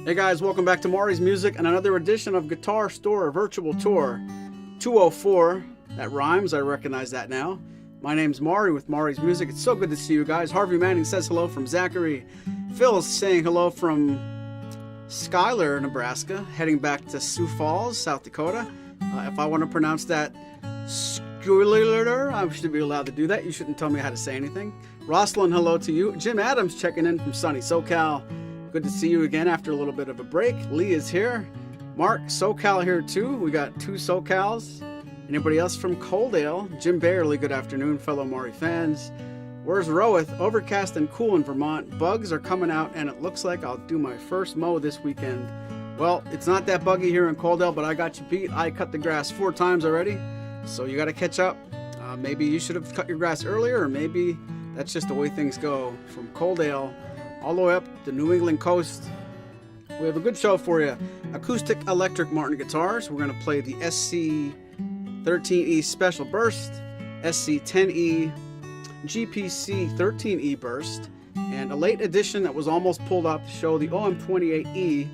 Hey guys, welcome back to Maury's Music and another edition of Guitar Store Virtual Tour 204. That rhymes, I recognize that now. My name's Maury with Maury's Music. It's so good to see you guys. Harvey Manning says hello from Zachary. Phil's saying hello from Schuyler, Nebraska, heading back to Sioux Falls, South Dakota. If I want to pronounce that Schuyler, I should be allowed to do that. You shouldn't tell me how to say anything. Rosalind, hello to you. Jim Adams checking in from sunny SoCal. Good to see you again after a little bit of a break. Lee is here. Mark, SoCal here too. We got two SoCals. Anybody else from Coaldale? Jim Bayerly, good afternoon, fellow Maury fans. Where's Roweth? Overcast and cool in Vermont. Bugs are coming out and it looks like I'll do my first mow this weekend. Well, it's not that buggy here in Coaldale, but I got you beat. I cut the grass 4 times already, so you got to catch up. Maybe you should have cut your grass earlier, or maybe that's just the way things go. From Coaldale all the way up the New England coast, we have a good show for you. Acoustic electric Martin guitars. We're going to play the SC13E Special Burst, SC10E, GPC 13E Burst, and a late edition that was almost pulled off the show, the OM28E.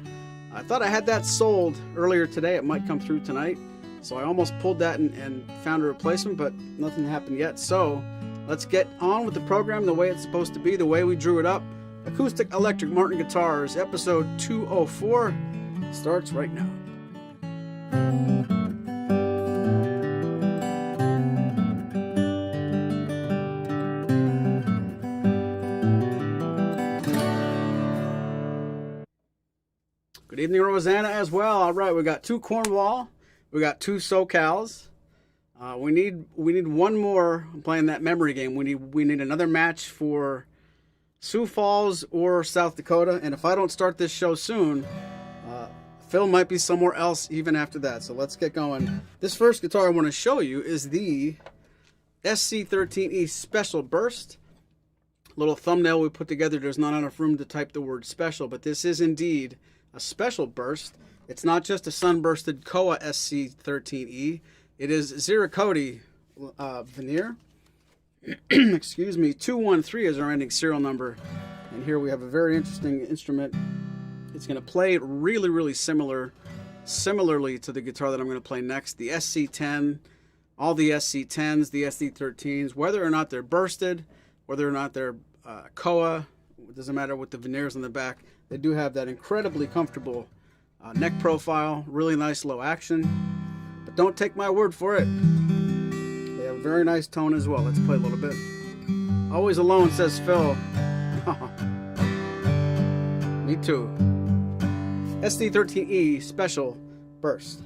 I thought I had that sold earlier today. It might come through tonight. So I almost pulled that and found a replacement, but nothing happened yet. So let's get on with the program the way it's supposed to be, the way we drew it up. Acoustic Electric Martin Guitars, episode 204, starts right now. Good evening, Rosanna, as well. All right, we got 2 Cornwall, we got 2 SoCals. We need one more. I'm playing that memory game. We need another match for Sioux Falls or South Dakota, and if I don't start this show soon, Phil might be somewhere else even after that. So let's get going. This first guitar I want to show you is the SC13E Special Burst. Little thumbnail we put together. There's not enough room to type the word special, but this is indeed a special burst. It's not just a sunbursted Koa SC13E. It is Ziricoti veneer. Excuse me, 213 is our ending serial number, and here we have a very interesting instrument. It's going to play really similarly to the guitar that I'm going to play next, the SC10, all the SC10s, the SC13s, whether or not they're bursted, whether or not they're Koa, it doesn't matter with the veneers on the back. They do have that incredibly comfortable neck profile, really nice low action, but don't take my word for it. Very nice tone as well. Let's play a little bit. Always alone, says Phil. Me too. SD13E Special Burst.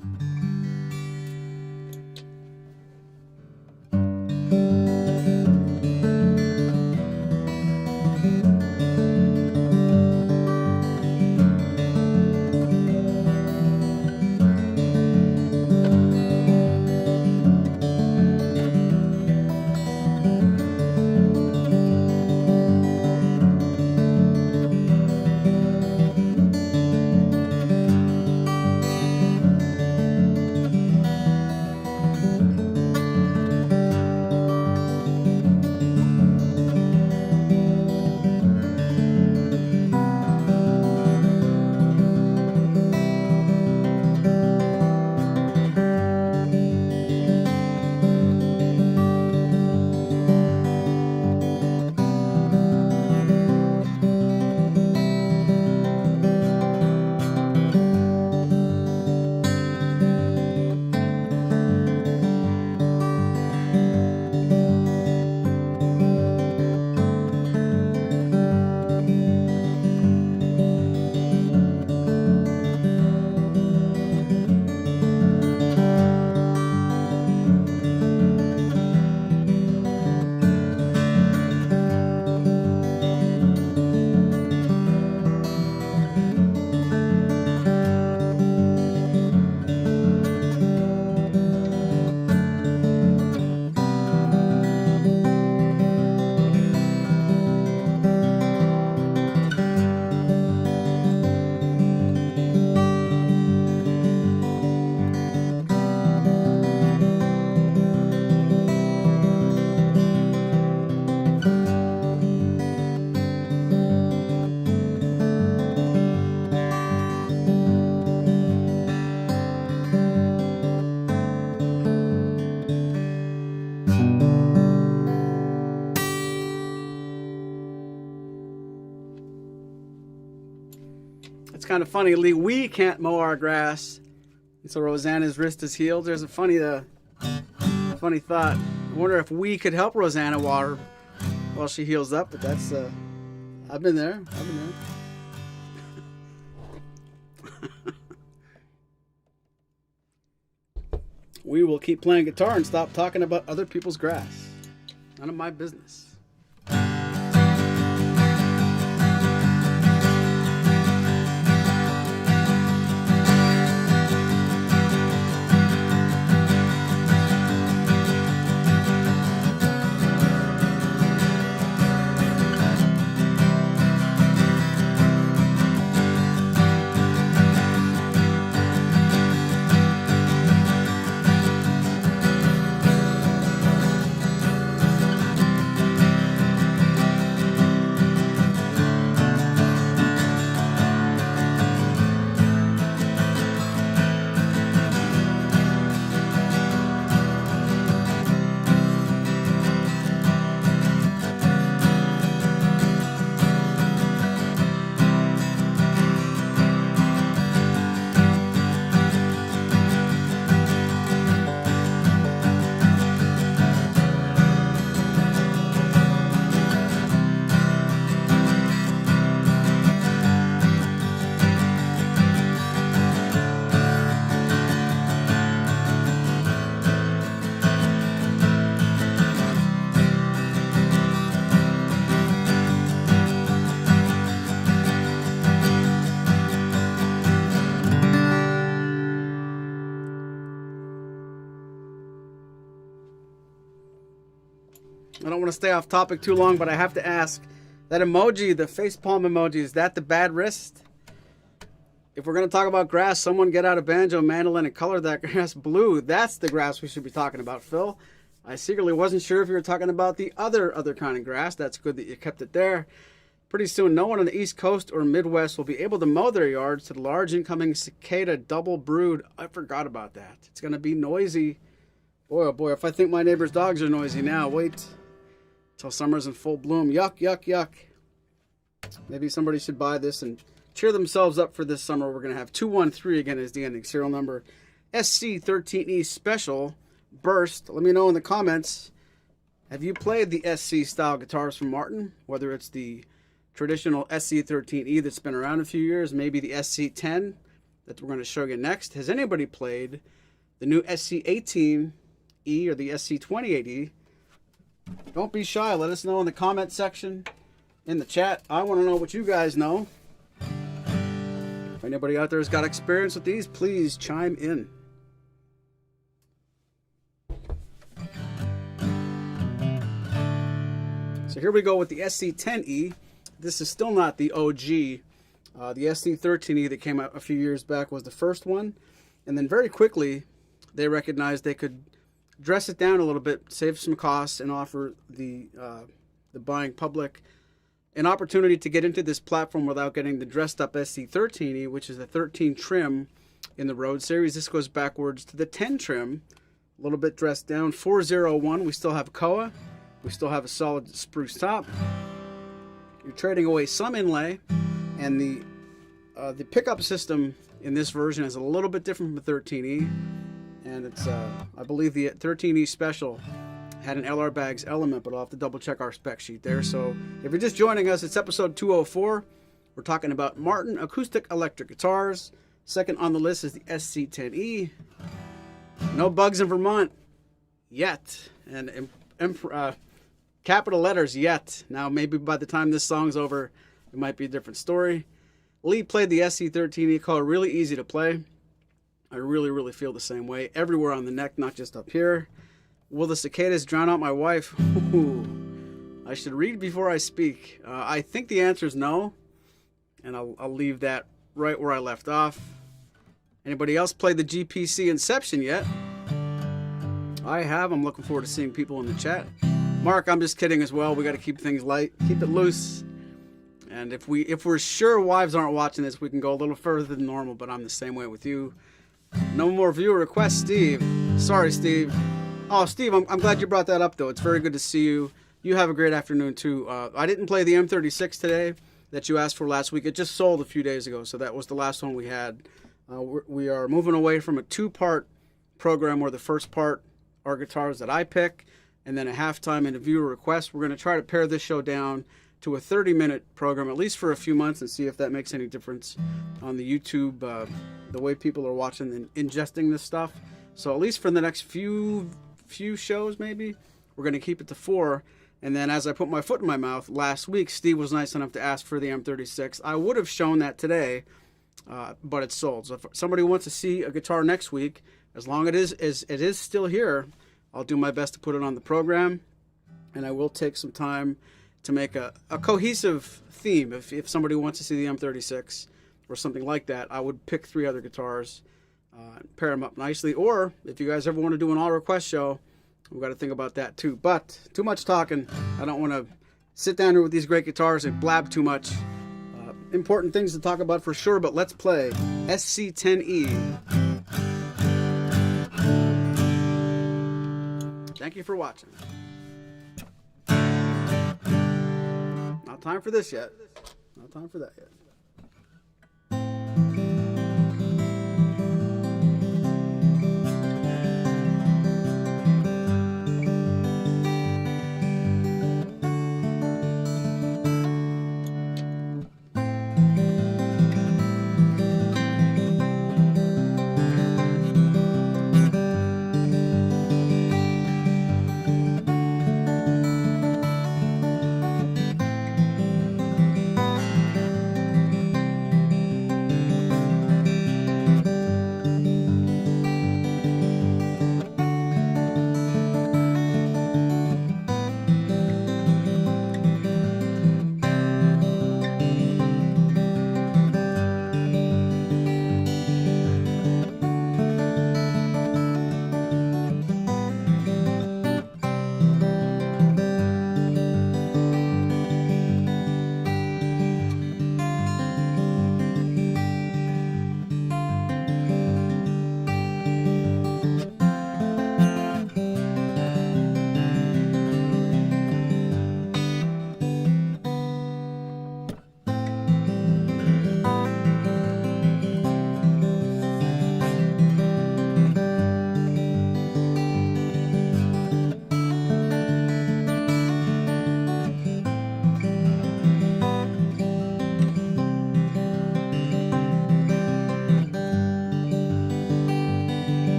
It's kind of funny, Lee. We can't mow our grass, and so Rosanna's wrist is healed. There's a funny thought. I wonder if we could help Rosanna while she heals up. But that's I've been there. We will keep playing guitar and stop talking about other people's grass. None of my business. I don't want to stay off topic too long, but I have to ask, that emoji, the facepalm emoji, is that the bad wrist? If we're going to talk about grass, someone get out a banjo, mandolin, and color that grass blue. That's the grass we should be talking about, Phil. I secretly wasn't sure if you were talking about the other kind of grass. That's good that you kept it there. Pretty soon, no one on the East Coast or Midwest will be able to mow their yards to the large incoming cicada double brood. I forgot about that. It's going to be noisy. Boy, oh boy, if I think my neighbor's dogs are noisy now, wait till summer's in full bloom. Yuck, yuck, yuck. Maybe somebody should buy this and cheer themselves up for this summer. We're going to have 213 again as the ending serial number. SC13E Special Burst. Let me know in the comments, have you played the SC style guitars from Martin? Whether it's the traditional SC13E that's been around a few years, maybe the SC10 that we're going to show you next. Has anybody played the new SC18E or the SC28E? Don't be shy. Let us know in the comment section, in the chat. I want to know what you guys know. If anybody out there has got experience with these, please chime in. So here we go with the SC10E. This is still not the OG. The SC13E that came out a few years back was the first one. And then very quickly, they recognized they could dress it down a little bit, save some costs, and offer the buying public an opportunity to get into this platform without getting the dressed up SC13E, which is the 13 trim in the Road series. This goes backwards to the 10 trim, a little bit dressed down. 401, we still have koa. We still have a solid spruce top. You're trading away some inlay, and the pickup system in this version is a little bit different from the 13E. And it's, I believe the 13E Special had an LR Bags element, but I'll have to double check our spec sheet there. So if you're just joining us, it's episode 204. We're talking about Martin acoustic electric guitars. Second on the list is the SC10E. No bugs in Vermont yet. And capital letters yet. Now maybe by the time this song's over, it might be a different story. Lee played the SC13E, called it really easy to play. I really feel the same way. Everywhere on the neck, not just up here. Will the cicadas drown out my wife? Ooh, I should read before I speak. I think the answer is no. And I'll leave that right where I left off. Anybody else play the GPC Inception yet? I have. I'm looking forward to seeing people in the chat. Mark, I'm just kidding as well. We got to keep things light. Keep it loose. And if we're sure wives aren't watching this, we can go a little further than normal, but I'm the same way with you. No more viewer requests, Steve. Sorry, Steve. Oh, Steve, I'm glad you brought that up, though. It's very good to see you. You have a great afternoon, too. I didn't play the M36 today. that you asked for last week. It just sold a few days ago, so that was the last one we had. We are moving away from a two-part program where the first part are guitars that I pick, and then a halftime and a viewer request. We're going to try to pare this show down to a 30-minute program, at least for a few months, and see if that makes any difference on the YouTube, the way people are watching and ingesting this stuff. So at least for the next few shows, maybe, we're going to keep it to 4. And then as I put my foot in my mouth last week, Steve was nice enough to ask for the M36. I would have shown that today, but it's sold. So if somebody wants to see a guitar next week, as long as it is still here, I'll do my best to put it on the program. And I will take some time to make a cohesive theme. If somebody wants to see the M36 or something like that, I would pick 3 other guitars, pair them up nicely. Or if you guys ever want to do an all-request show, we've got to think about that too. But too much talking. I don't want to sit down here with these great guitars and blab too much. Important things to talk about for sure, but let's play SC10E. Thank you for watching. Not time for this yet. Not time for that yet.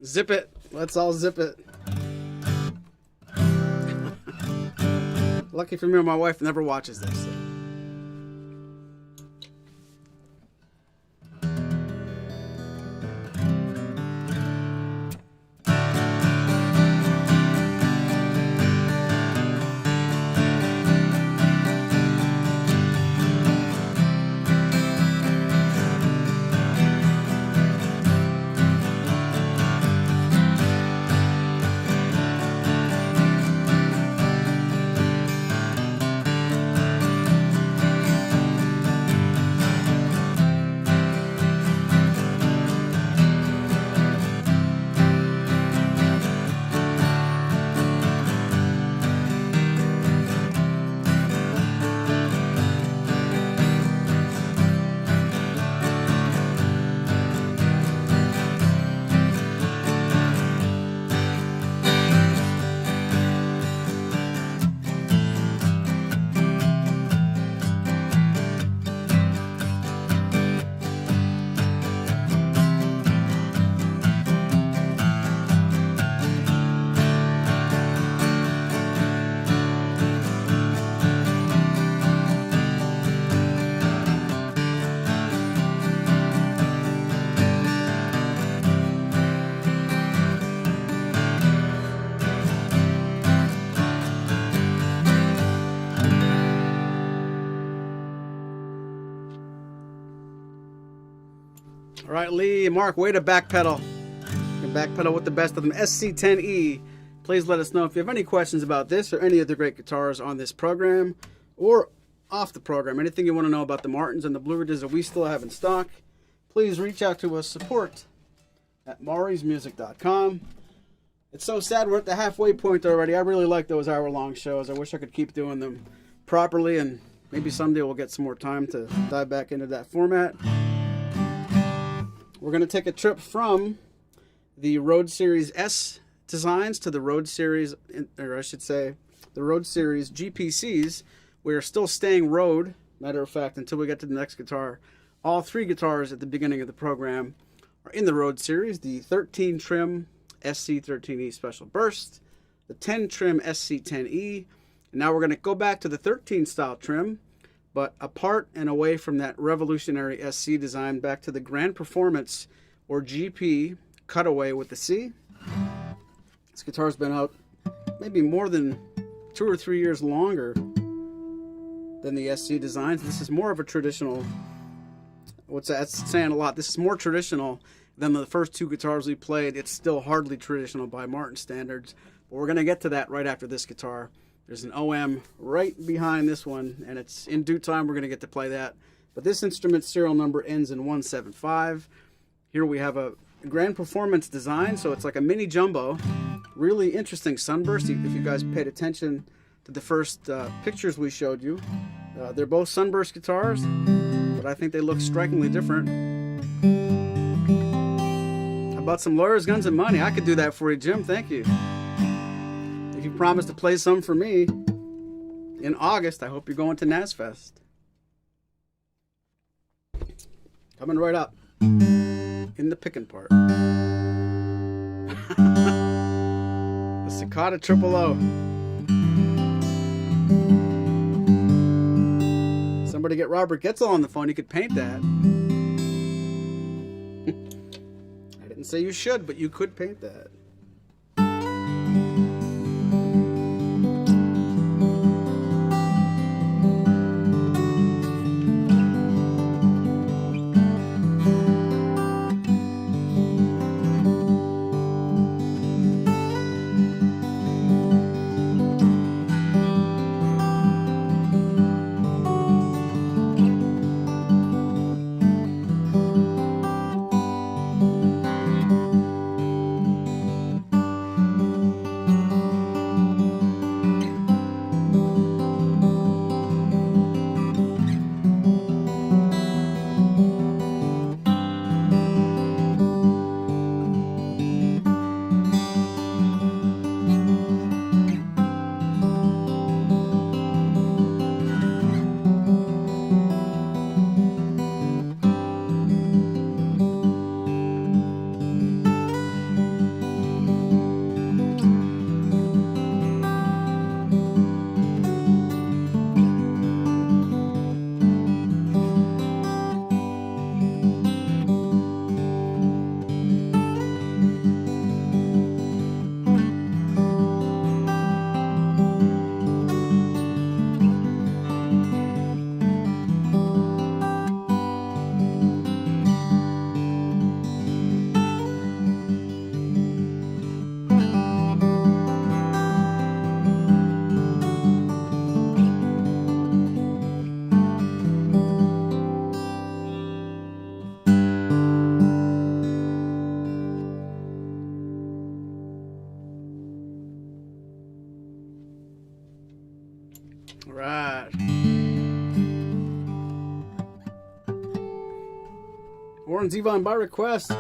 Zip it. Let's all zip it. Lucky for me, my wife never watches this. So. All right, Lee, Mark, way to backpedal. You can backpedal with the best of them. SC10E. Please let us know if you have any questions about this or any of the great guitars on this program or off the program. Anything you want to know about the Martins and the Blueridges that we still have in stock, please reach out to us, support@maurysmusic.com. It's so sad we're at the halfway point already. I really like those hour-long shows. I wish I could keep doing them properly, and maybe someday we'll get some more time to dive back into that format. We're going to take a trip from the Road Series S designs to the Road Series, or I should say, the Road Series GPCs. We are still staying Road, matter of fact, until we get to the next guitar. All three guitars at the beginning of the program are in the Road Series. The 13 trim SC13E Special Burst, the 10 trim SC10E, and now we're going to go back to the 13 style trim, but apart and away from that revolutionary SC design, back to the Grand Performance or GP cutaway with the C. This guitar's been out maybe more than 2 or 3 years longer than the SC designs. This is more of a traditional, that's saying a lot. This is more traditional than the first two guitars we played. It's still hardly traditional by Martin standards, but we're going to get to that right after this guitar. There's an OM right behind this one, and it's in due time we're going to get to play that. But this instrument's serial number ends in 175. Here we have a Grand Performance design, so it's like a mini jumbo. Really interesting sunburst. If you guys paid attention to the first pictures we showed you, they're both sunburst guitars, but I think they look strikingly different. How about some Lawyers, Guns, and Money? I could do that for you, Jim. Thank you. If you promise to play some for me in August, I hope you're going to NASFest. Coming right up in the picking part. The Cicada Triple O. Somebody get Robert Getzel on the phone. You could paint that. I didn't say you should, but you could paint that. Right. Warren Zevon by request.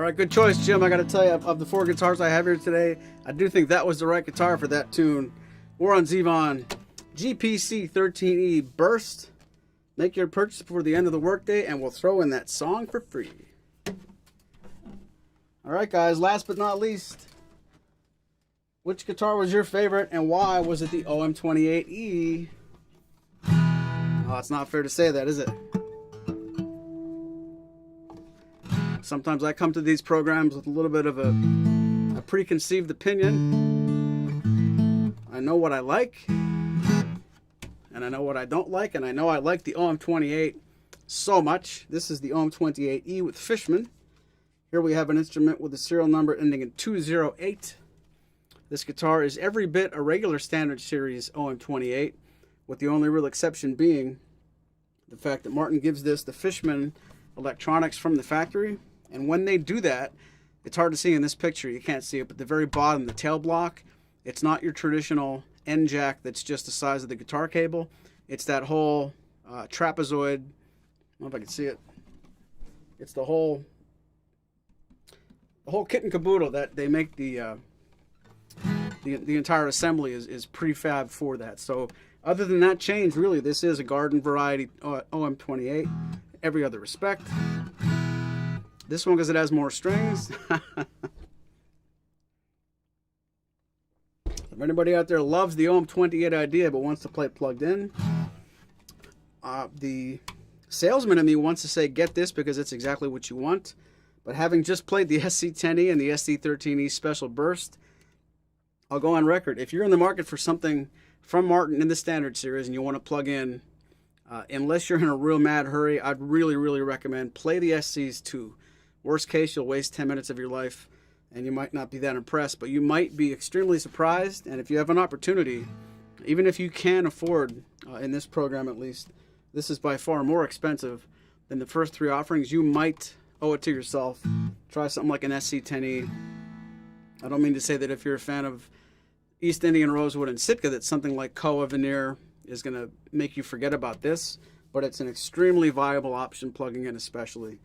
right, good choice, Jim. I got to tell you, of the 4 guitars I have here today, I do think that was the right guitar for that tune. We're on Zevon GPC 13E Burst. Make your purchase before the end of the workday, and we'll throw in that song for free. All right, guys, last but not least, which guitar was your favorite, and why was it the OM28E? Oh, it's not fair to say that, is it? Sometimes I come to these programs with a little bit of a preconceived opinion. I know what I like, and I know what I don't like, and I know I like the OM28 so much. This is the OM28E with Fishman. Here we have an instrument with a serial number ending in 208. This guitar is every bit a regular standard series OM28, with the only real exception being the fact that Martin gives this the Fishman electronics from the factory. And when they do that, it's hard to see in this picture, you can't see it, but the very bottom, the tail block, it's not your traditional end jack that's just the size of the guitar cable. It's that whole trapezoid, I don't know if I can see it. It's the whole kit and caboodle that they make the entire assembly is prefab for that. So other than that change, really, this is a garden variety OM28. Every other respect. This one, because it has more strings. If anybody out there loves the OM28 idea but wants to play plugged in, the salesman in me wants to say get this because it's exactly what you want. But having just played the SC10E and the SC13E Special Burst, I'll go on record. If you're in the market for something from Martin in the Standard Series and you want to plug in, unless you're in a real mad hurry, I'd really, really recommend play the SCs too. Worst case, you'll waste 10 minutes of your life and you might not be that impressed, but you might be extremely surprised. And if you have an opportunity, even if you can afford, in this program at least, this is by far more expensive than the first 3 offerings, you might owe it to yourself. Try something like an SC10E. I don't mean to say that if you're a fan of East Indian Rosewood and Sitka that something like Koa Veneer is going to make you forget about this, but it's an extremely viable option plugging in especially.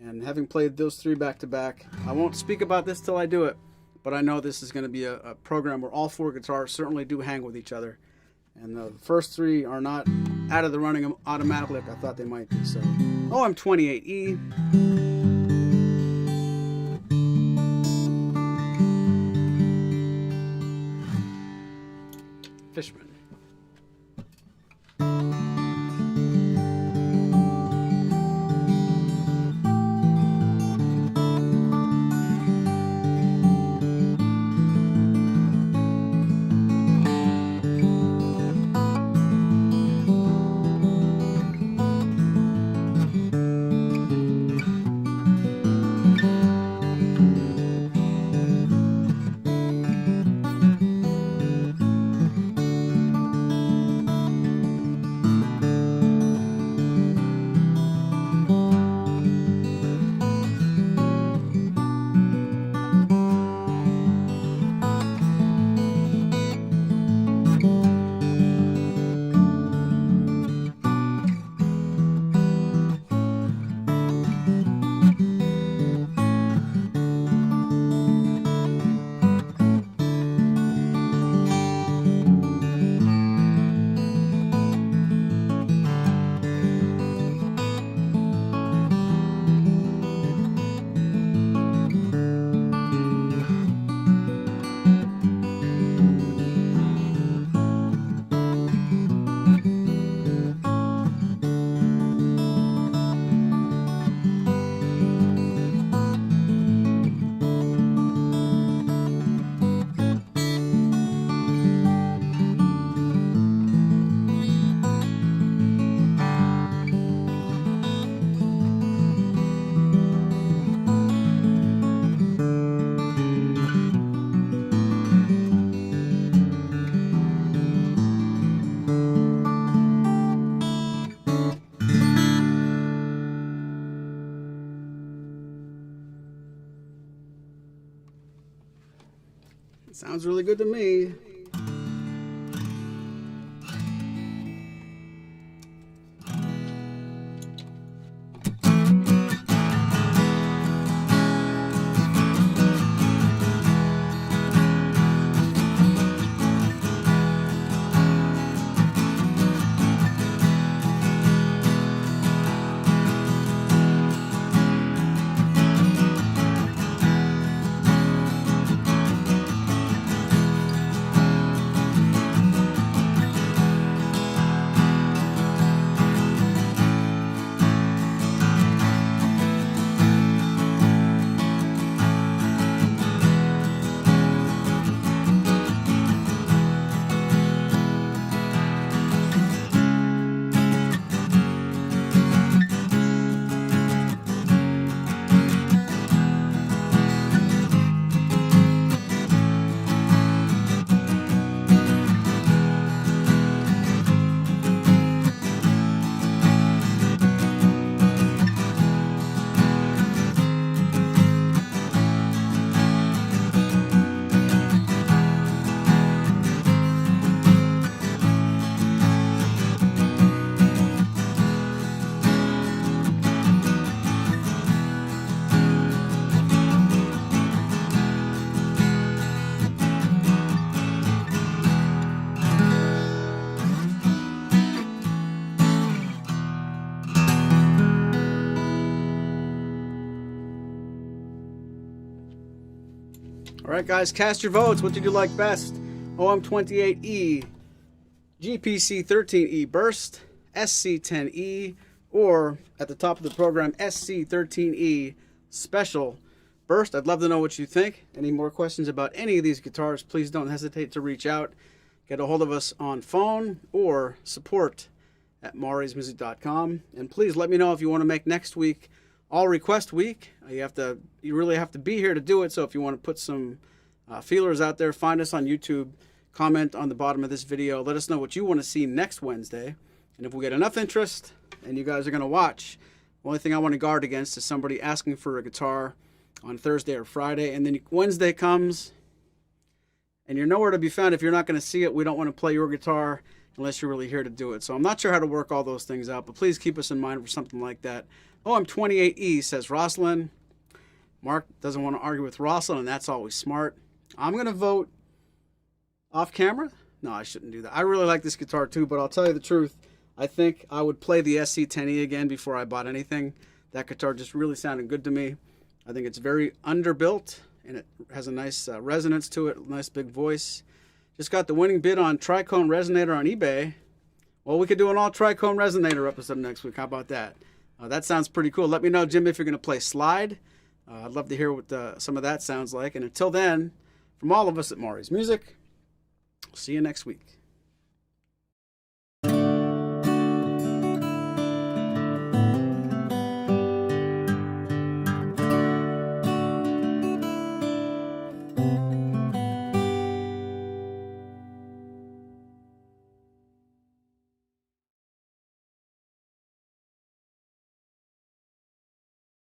And having played those 3 back-to-back, I won't speak about this till I do it, but I know this is going to be a program where all 4 guitars certainly do hang with each other. And the first 3 are not out of the running automatically like I thought they might be. So, OM28E. Fishman. Sounds really good to me. All right, guys, cast your votes. What did you like best? OM28E, GPC13E Burst, SC10E, or at the top of the program, SC13E Special Burst. I'd love to know what you think. Any more questions about any of these guitars, please don't hesitate to reach out. Get a hold of us on phone or support@maurysmusic.com. And please let me know if you want to make next week all request week. You really have to be here to do it. So if you want to put some feelers out there, find us on YouTube, comment on the bottom of this video, let us know what you want to see next Wednesday. And if we get enough interest and you guys are going to watch, the only thing I want to guard against is somebody asking for a guitar on Thursday or Friday, and then Wednesday comes and you're nowhere to be found. If you're not going to see it, we don't want to play your guitar unless you're really here to do it. So I'm not sure how to work all those things out, but please keep us in mind for something like that. OM28E, says Rosalind. Mark doesn't want to argue with Rosalind, and that's always smart. I'm going to vote off camera. No, I shouldn't do that. I really like this guitar too, but I'll tell you the truth. I think I would play the SC10E again before I bought anything. That guitar just really sounded good to me. I think it's very underbuilt, and it has a nice resonance to it, nice big voice. Just got the winning bid on Tricone Resonator on eBay. Well, we could do an all Tricone Resonator episode next week. How about that? That sounds pretty cool. Let me know, Jim, if you're going to play Slide. I'd love to hear what some of that sounds like. And until then, from all of us at Maury's Music, see you next week.